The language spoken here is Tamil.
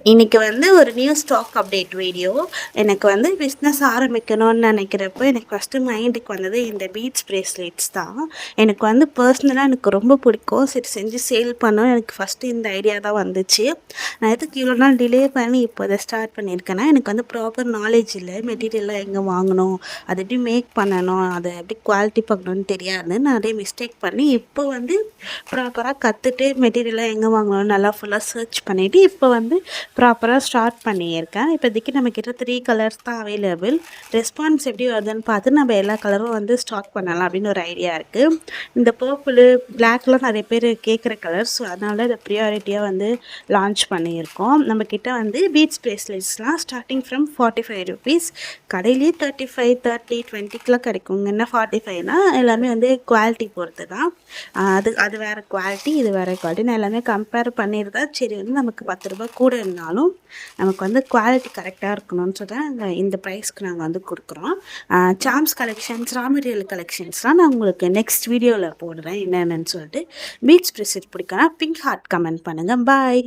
இன்னைக்கு வந்து ஒரு நியூ ஸ்டாக் அப்டேட் வீடியோ. எனக்கு வந்து பிஸ்னஸ் ஆரம்பிக்கணும்னு நினைக்கிறப்போ எனக்கு ஃபஸ்ட்டு மைண்டுக்கு வந்தது இந்த பீட்ஸ் பிரேஸ்லெட்ஸ் தான். எனக்கு வந்து பர்சனலாக எனக்கு ரொம்ப பிடிக்கும். சரி செஞ்சு சேல் பண்ணணும், எனக்கு ஃபஸ்ட்டு இந்த ஐடியா தான் வந்துச்சு. நான் எதுக்கு இவ்வளோ நாள் டிலே பண்ணி இப்போ இதை ஸ்டார்ட் பண்ணியிருக்கேன்னா, எனக்கு வந்து ப்ராப்பர் நாலேஜ் இல்லை. மெட்டீரியல்லாம் எங்கே வாங்கணும், அதை எப்படி மேக் பண்ணணும், அதை எப்படி குவாலிட்டி பார்க்கணுன்னு தெரியாது. நான் நிறைய மிஸ்டேக் பண்ணி இப்போ வந்து ப்ராப்பராக கற்றுட்டு மெட்டீரியல்லாம் எங்கே வாங்கணும்னு நல்லா ஃபுல்லாக சர்ச் பண்ணிவிட்டு இப்போ வந்து ப்ராப்பராக ஸ்டார்ட் பண்ணியிருக்கேன். இப்போதைக்கு நம்மக்கிட்ட 3 கலர்ஸ் தான் அவைலபிள். ரெஸ்பான்ஸ் எப்படி வருதுன்னு பார்த்து நம்ம எல்லா கலரும் வந்து ஸ்டாக் பண்ணலாம் அப்படின்னு ஒரு ஐடியா இருக்குது. இந்த பர்பிளு பிளாக்லாம் நிறைய பேர் கேட்குற கலர்ஸ், ஸோ அதனால இதை ப்ரியாரிட்டியாக வந்து லான்ச் பண்ணியிருக்கோம். நம்மக்கிட்ட வந்து பீட்ஸ் பிரேஸ்லெட்ஸ்லாம் ஸ்டார்டிங் ஃப்ரம் 45 ருபீஸ். கடையிலேயே 35, 30, 20க்குலாம் கிடைக்குங்க. என்ன 45னா எல்லாமே வந்து குவாலிட்டி பொறுத்து தான். அது வேறு குவாலிட்டி, இது வேறு குவாலிட்டி. நான் எல்லாமே கம்பேர் பண்ணியிருந்தா சரி வந்து நமக்கு 10 ரூபா கூட இருந்தாலும் நமக்கு வந்து குவாலிட்டி கரெக்டாக இருக்கணும்னு சொல்லி தான் இந்த ப்ரைஸ்க்கு நாங்கள் வந்து கொடுக்குறோம். சாம்ஸ் கலெக்ஷன்ஸ், ரா மெட்டீரியல் கலெக்ஷன்ஸ்லாம் நான் உங்களுக்கு நெக்ஸ்ட் வீடியோவில் போடுறேன் என்னென்னு சொல்லிட்டு. பீட்ஸ் பிரேஸ்லெட் பிடிக்கும்னா பிங்க் ஹார்ட் கமெண்ட் பண்ணுங்கள். பாய்.